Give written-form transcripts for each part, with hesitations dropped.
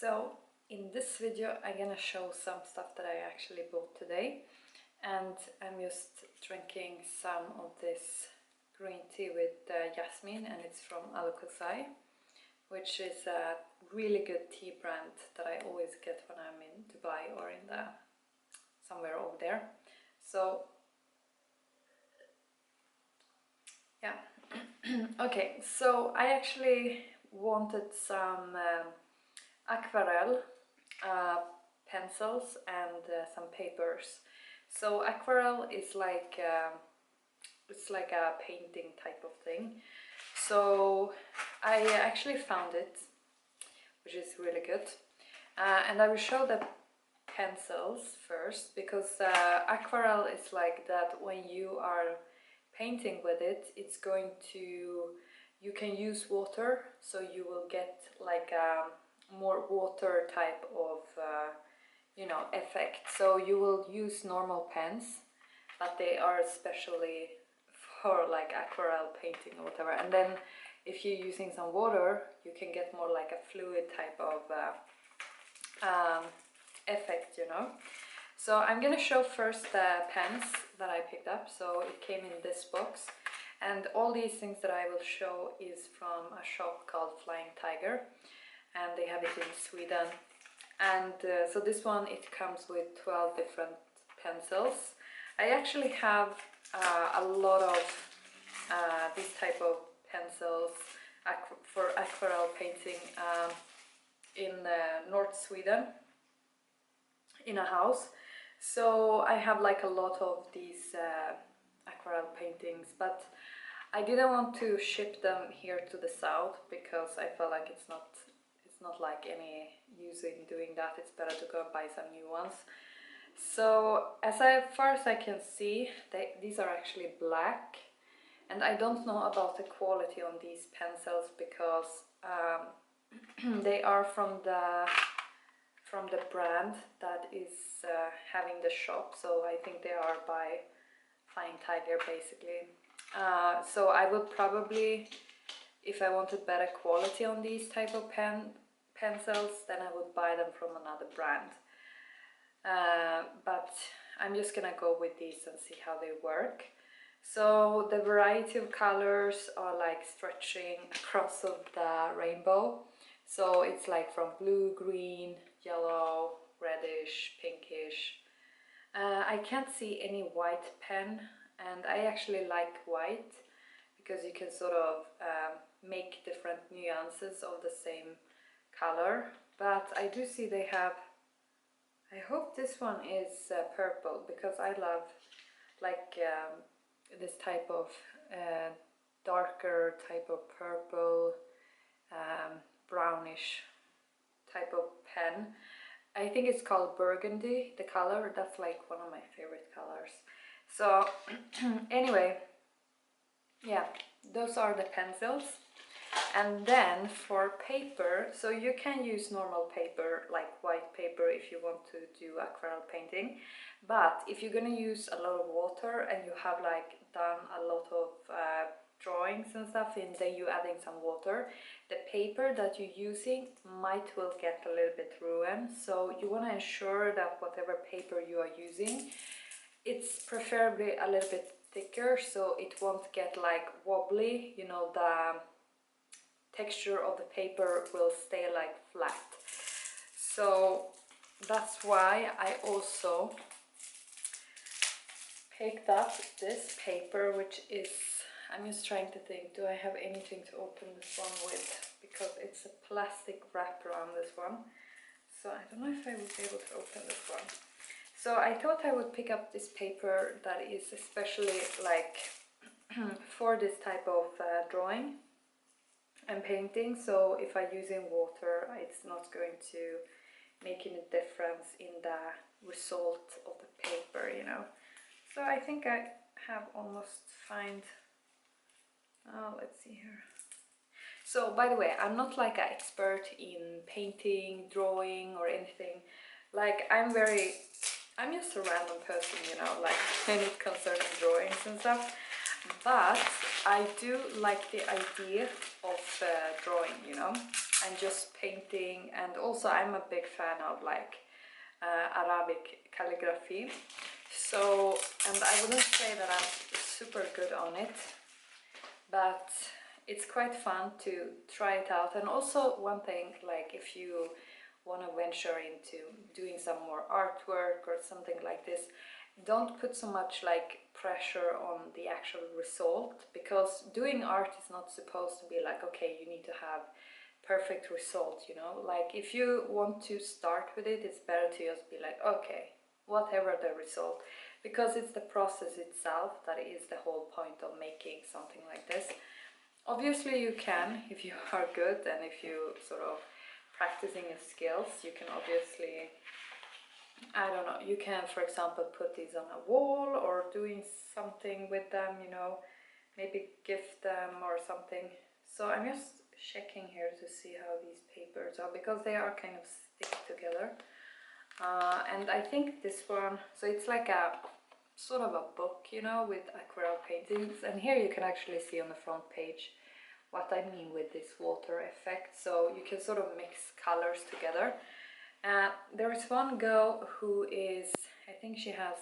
So in this video I'm gonna show some stuff that I actually bought today, and I'm just drinking some of this green tea with jasmine, and it's from Alokosai, which is a really good tea brand that I always get when I'm in Dubai or in the somewhere over there. So yeah. Okay, so I actually wanted some aquarelle pencils and some papers. So aquarelle is like it's like a painting type of thing. So I actually found it, which is really good, and I will show the pencils first, because aquarelle is like that. When you are painting with it, it's going to, you can use water, so you will get like a more water type of effect. So you will use normal pens, but they are especially for like aquarelle painting or whatever, and then if you're using some water, you can get more like a fluid type of effect, So I'm gonna show first the pens that I picked up. So it came in this box, and all these things that I will show is from a shop called Flying Tiger, and they have it in Sweden. And so this one, it comes with 12 different pencils. I actually have a lot of these type of pencils for aquarelle painting in North Sweden, in a house. So I have like a lot of these aquarelle paintings, but I didn't want to ship them here to the south because I felt like it's not like any use in doing that. It's better to go and buy some new ones. So as far as I can see, these are actually black, and I don't know about the quality on these pencils because they are from the brand that is having the shop. So I think they are by Flying Tiger basically. So I would probably, if I wanted better quality on these type of pencils, then I would buy them from another brand. But I'm just gonna go with these and see how they work. So the variety of colors are like stretching across of the rainbow. So it's like from blue, green, yellow, reddish, pinkish. I can't see any white pen, and I actually like white because you can sort of make different nuances of the same color. But I do see they have, I hope this one is purple, because I love like this type of darker type of purple, brownish type of pen. I think it's called burgundy, the color. That's like one of my favorite colors. So anyway, yeah, those are the pencils. And then for paper, so you can use normal paper like white paper if you want to do aquarelle painting, but if you're gonna use a lot of water and you have like done a lot of drawings and stuff, and then you're adding some water, the paper that you're using might will get a little bit ruined. So you want to ensure that whatever paper you are using, it's preferably a little bit thicker, so it won't get like wobbly, the texture of the paper will stay like flat. So that's why I also picked up this paper, which is, I'm just trying to think, do I have anything to open this one with, because it's a plastic wrap around this one, so I don't know if I will be able to open this one. So I thought I would pick up this paper that is especially like for this type of drawing and painting. So if I'm using water, it's not going to make any difference in the result of the paper, So I think I have almost find, let's see here. So by the way, I'm not like an expert in painting, drawing or anything. Like I'm just a random person, like when it concerns drawings and stuff. But I do like the idea of drawing, and just painting. And also I'm a big fan of like Arabic calligraphy. So, and I wouldn't say that I'm super good on it, but it's quite fun to try it out. And also one thing, like if you want to venture into doing some more artwork or something like this, don't put so much like pressure on the actual result, because doing art is not supposed to be like, okay, you need to have perfect result, you know. Like if you want to start with it, it's better to just be like, okay, whatever the result, because it's the process itself that is the whole point of making something like this. Obviously you can, if you are good and if you sort of practicing your skills, you can obviously, I don't know, you can for example put these on a wall or doing something with them, you know, maybe gift them or something. So I'm just checking here to see how these papers are, because they are kind of stick together. And I think this one, so it's like a sort of a book, you know, with aquarelle paintings. And here you can actually see on the front page what I mean with this water effect. So you can sort of mix colors together. There is one girl who is, I think she has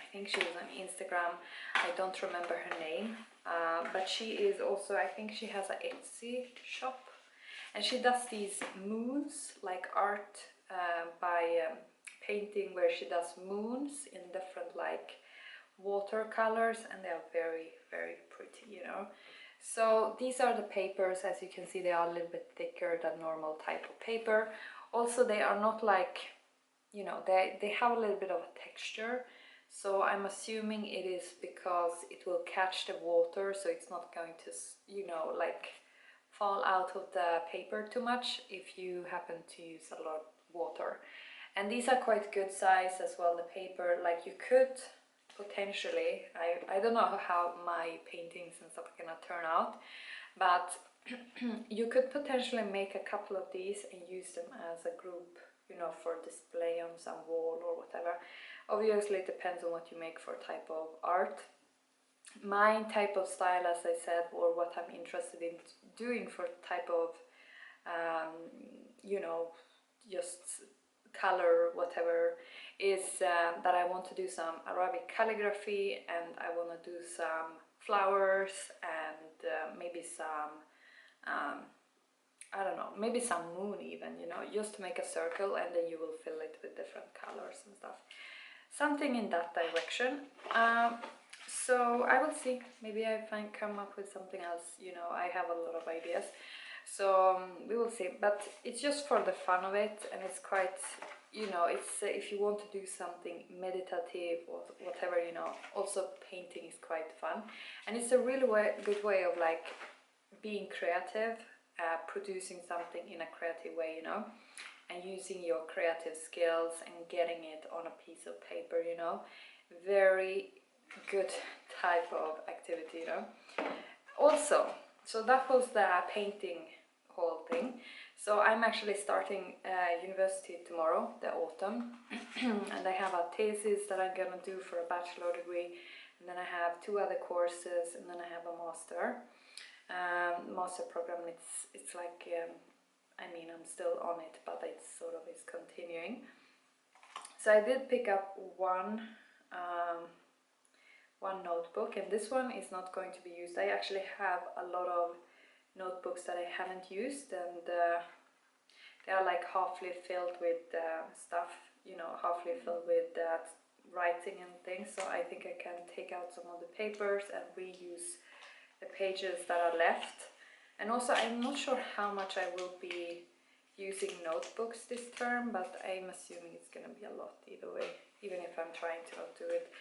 I think she was on Instagram, I don't remember her name, but she is also, I think she has an Etsy shop, and she does these moons, like art by painting, where she does moons in different like watercolors, and they are very, very pretty, you know. So these are the papers. As you can see, they are a little bit thicker than normal type of paper. Also, they are not like, you know, they have a little bit of a texture. So I'm assuming it is because it will catch the water, so it's not going to, you know, like fall out of the paper too much if you happen to use a lot of water. And these are quite good size as well, the paper. Like you could potentially, I don't know how my paintings and stuff are gonna turn out, but you could potentially make a couple of these and use them as a group, you know, for display on some wall or whatever. Obviously it depends on what you make for type of art. My type of style, as I said, or what I'm interested in doing for type of you know, just color, whatever, is that I want to do some Arabic calligraphy, and I want to do some flowers, and maybe some I don't know, maybe some moon even, you know, just to make a circle, and then you will fill it with different colors and stuff, something in that direction. So I will see, maybe I come up with something else, you know, I have a lot of ideas. So we will see, but it's just for the fun of it, and it's quite, you know, it's if you want to do something meditative or whatever, you know, also painting is quite fun, and it's a really good way of like being creative, producing something in a creative way, you know, and using your creative skills and getting it on a piece of paper, you know. Very good type of activity, you know. Also, so that was the painting whole thing. So I'm actually starting university tomorrow, the autumn, and I have a thesis that I'm gonna do for a bachelor degree, and then I have 2 other courses, and then I have a master program. It's like I mean, I'm still on it, but it sort of is continuing. So I did pick up one notebook, and this one is not going to be used. I actually have a lot of notebooks that I haven't used, and they are like halfly filled with stuff, you know, halfly filled with writing and things. So I think I can take out some of the papers and reuse the pages that are left. And also I'm not sure how much I will be using notebooks this term, but I'm assuming it's gonna be a lot either way, even if I'm trying to not do it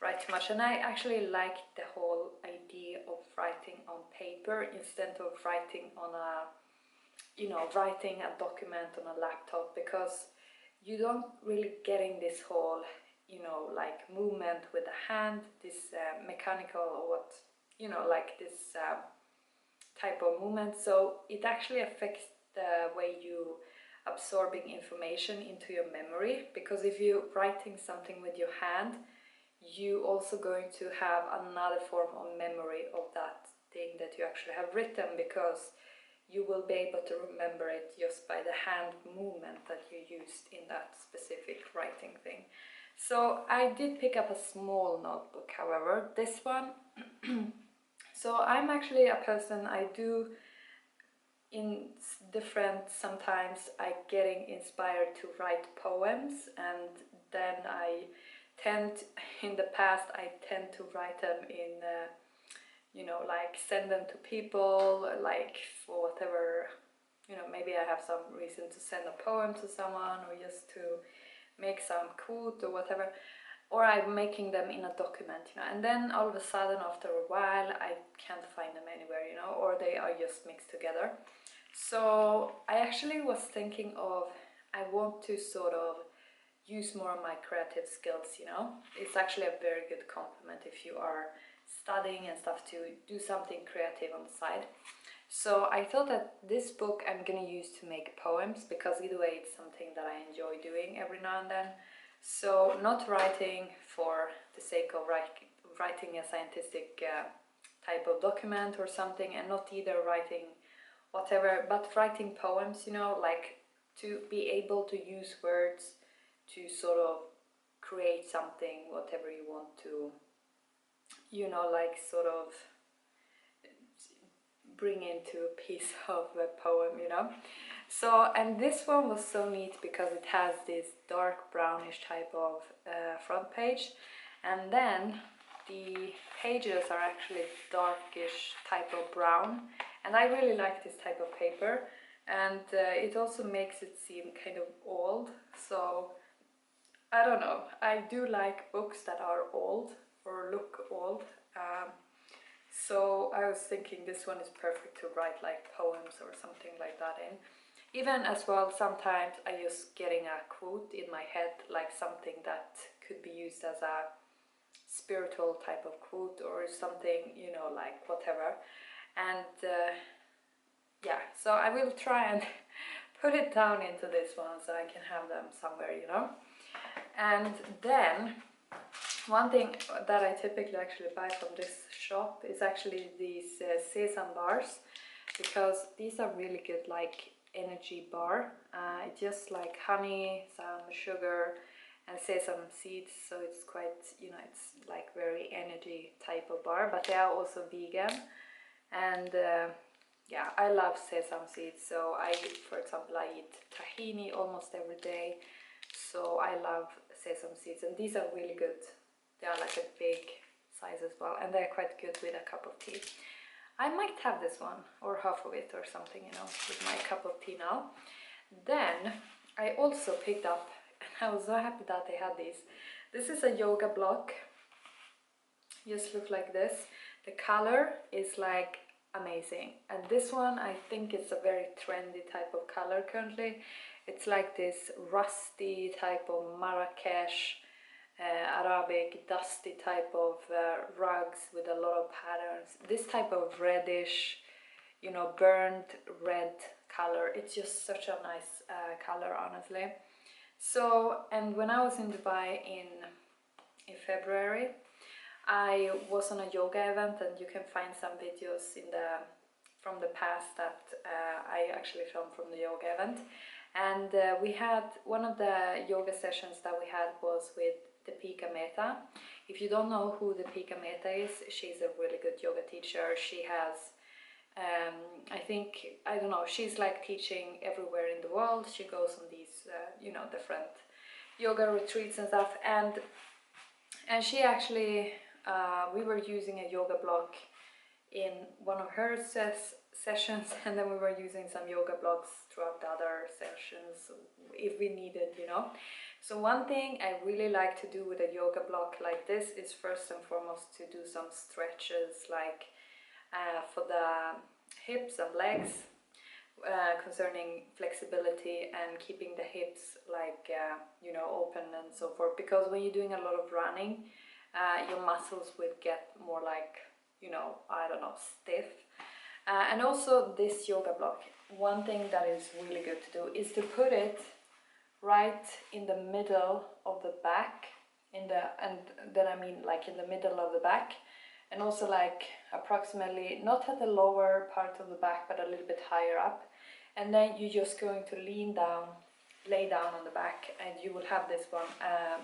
right too much. And I actually like the whole idea of writing on paper instead of writing on a, you know, writing a document on a laptop, because you don't really getting this whole, you know, like movement with the hand, this mechanical, or what, you know, like this type of movement. So it actually affects the way you absorbing information into your memory, because if you're writing something with your hand, you also going to have another form of memory of that thing that you actually have written, because you will be able to remember it just by the hand movement that you used in that specific writing thing. So I did pick up a small notebook, however, this one. So I'm actually a person, I do in different, sometimes I getting inspired to write poems, and then I tend, in the past I tend to write them in you know, like send them to people, like for whatever, you know, maybe I have some reason to send a poem to someone, or just to make some quote or whatever, or I'm making them in a document, you know, and then all of a sudden after a while I can't find them anywhere, you know, or they are just mixed together. So I actually was thinking of, I want to sort of use more of my creative skills, you know. It's actually a very good compliment if you are studying and stuff, to do something creative on the side. So I thought that this book I'm gonna use to make poems, because either way it's something that I enjoy doing every now and then. So not writing for the sake of writing a scientific type of document or something, and not either writing whatever, but writing poems, you know, like to be able to use words to sort of create something, whatever you want to, you know, like sort of bring into a piece of a poem, you know. So, and this one was so neat because it has this dark brownish type of front page, and then the pages are actually darkish type of brown, and I really like this type of paper, and it also makes it seem kind of old. So I don't know, I do like books that are old or look old. So I was thinking this one is perfect to write like poems or something like that in. Even as well, sometimes I just getting a quote in my head, like something that could be used as a spiritual type of quote or something, you know, like whatever. And yeah, so I will try and put it down into this one so I can have them somewhere, you know. And then one thing that I typically actually buy from this shop is actually these sesame bars, because these are really good, like energy bar. It's just like honey, some sugar and sesame seeds, so it's quite, you know, it's like very energy type of bar, but they are also vegan. And yeah, I love sesame seeds, so I, for example, I eat tahini almost every day, so I love sesame seeds, and these are really good. They are like a big size as well, and they're quite good with a cup of tea. I might have this one, or half of it or something, you know, with my cup of tea now. Then I also picked up, and I was so happy that they had these. This is a yoga block. Just look like this. The color is like amazing, and this one I think it's a very trendy type of color currently. It's like this rusty type of Marrakesh Arabic dusty type of rugs with a lot of patterns. This type of reddish, you know, burnt red color. It's just such a nice color, honestly. So, and when I was in Dubai in February, I was on a yoga event, and you can find some videos in the from the past that I actually filmed from the yoga event. And we had one of the yoga sessions that we had was with Deepika Mehta. If you don't know who Deepika Mehta is, she's a really good yoga teacher. She has, I think, I don't know, she's like teaching everywhere in the world. She goes on these, you know, different yoga retreats and stuff. And she actually, we were using a yoga block in one of her sessions, and then we were using some yoga blocks throughout the other sessions if we needed, you know. So one thing I really like to do with a yoga block like this is first and foremost to do some stretches, like for the hips and legs, concerning flexibility and keeping the hips like you know, open and so forth, because when you're doing a lot of running, your muscles would get more like, you know, I don't know, stiff. And also this yoga block, one thing that is really good to do is to put it right in the middle of the back, and then I mean like in the middle of the back, and also like approximately not at the lower part of the back but a little bit higher up, and then you're just going to lay down on the back, and you will have this one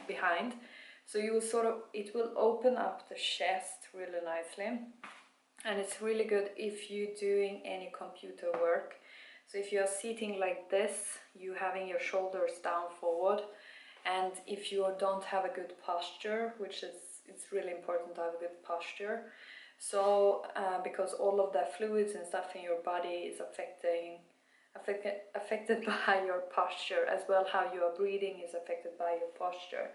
behind, so you will sort of, it will open up the chest really nicely, and it's really good if you're doing any computer work. So if you're sitting like this, you having your shoulders down forward, and if you don't have a good posture, which is, it's really important to have a good posture, so because all of the fluids and stuff in your body is affected by your posture as well. How you are breathing is affected by your posture.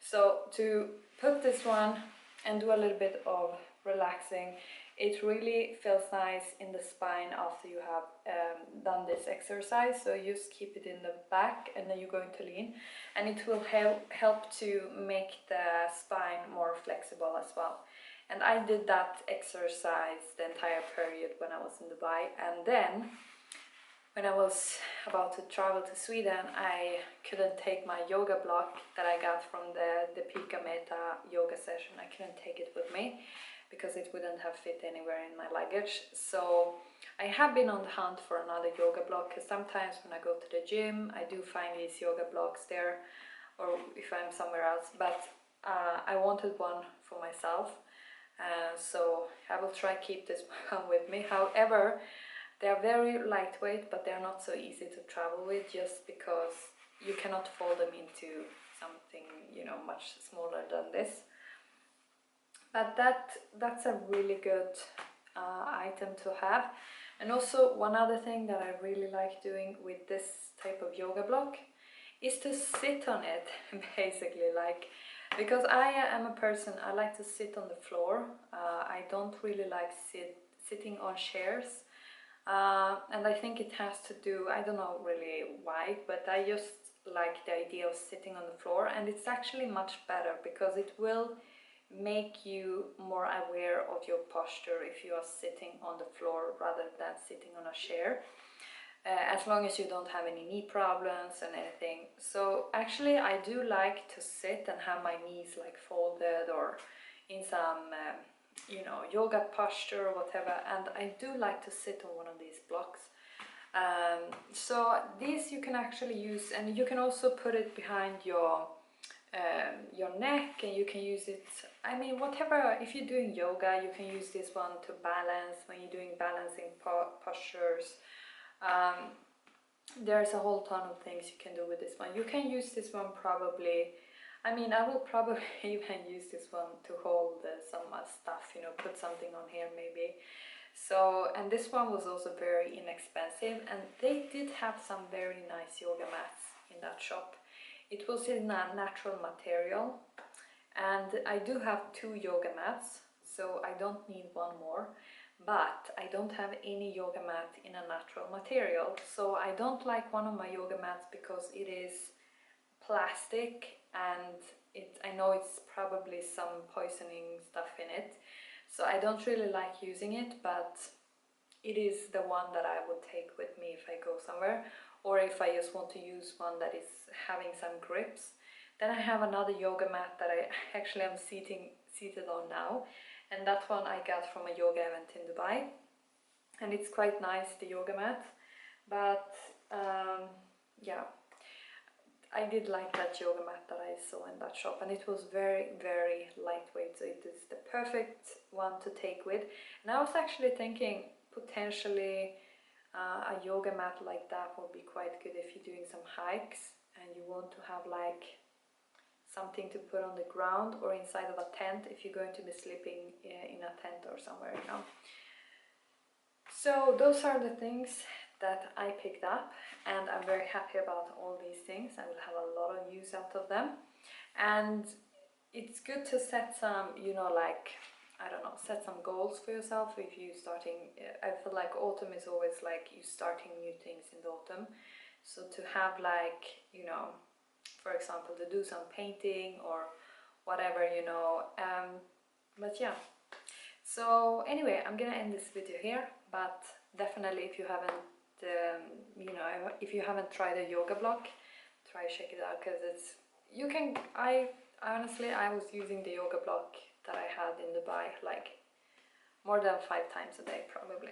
So to put this one and do a little bit of relaxing, it really feels nice in the spine after you have done this exercise. So you just keep it in the back, and then you're going to lean, and it will help to make the spine more flexible as well. And I did that exercise the entire period when I was in Dubai, and then when I was about to travel to Sweden, I couldn't take my yoga block that I got from the Pika Meta yoga session. I couldn't take it with me because it wouldn't have fit anywhere in my luggage. So I have been on the hunt for another yoga block, because sometimes when I go to the gym, I do find these yoga blocks there, or if I'm somewhere else, but I wanted one for myself. So I will try keep this one with me. However, they are very lightweight, but they are not so easy to travel with, just because you cannot fold them into something, you know, much smaller than this. But that's a really good item to have. And also one other thing that I really like doing with this type of yoga block is to sit on it, basically, like, because I am a person, I like to sit on the floor. I don't really like sitting on chairs. And I think it has to do, I don't know really why, but I just like the idea of sitting on the floor, and it's actually much better because it will make you more aware of your posture if you are sitting on the floor rather than sitting on a chair, as long as you don't have any knee problems and anything. So actually I do like to sit and have my knees like folded or in some you know, yoga posture or whatever, and I do like to sit on one of these blocks. So these you can actually use, and you can also put it behind your neck, and you can use it, I mean, whatever, if you're doing yoga you can use this one to balance when you're doing balancing postures. There's a whole ton of things you can do with this one. You can use this one probably, I mean, I will probably even use this one to hold some stuff, you know, put something on here maybe. So, and this one was also very inexpensive, and they did have some very nice yoga mats in that shop. It was in a natural material, and I do have 2 yoga mats, so I don't need one more. But I don't have any yoga mat in a natural material, so I don't like one of my yoga mats because it is plastic, and I know it's probably some poisoning stuff in it, so I don't really like using it, but it is the one that I would take with me if I go somewhere, or if I just want to use one that is having some grips. Then I have another yoga mat that I actually am seated on now, and that one I got from a yoga event in Dubai, and it's quite nice, the yoga mat. But yeah, I did like that yoga mat that I saw in that shop, and it was very, very lightweight, so it is the perfect one to take with. And I was actually thinking potentially a yoga mat like that would be quite good if you're doing some hikes and you want to have like something to put on the ground or inside of a tent if you're going to be sleeping in a tent or somewhere, you know. So those are the things that I picked up, and I'm very happy about all these things. I will have a lot of use out of them, and it's good to set some, you know, like, I don't know, set some goals for yourself if you're starting. I feel like autumn is always like you starting new things in the autumn, so to have like, you know, for example, to do some painting or whatever, you know. But yeah, so anyway, I'm gonna end this video here, but definitely if you haven't you know, if you haven't tried a yoga block, try check it out, because it's, I honestly, I was using the yoga block that I had in Dubai like more than 5 times a day probably.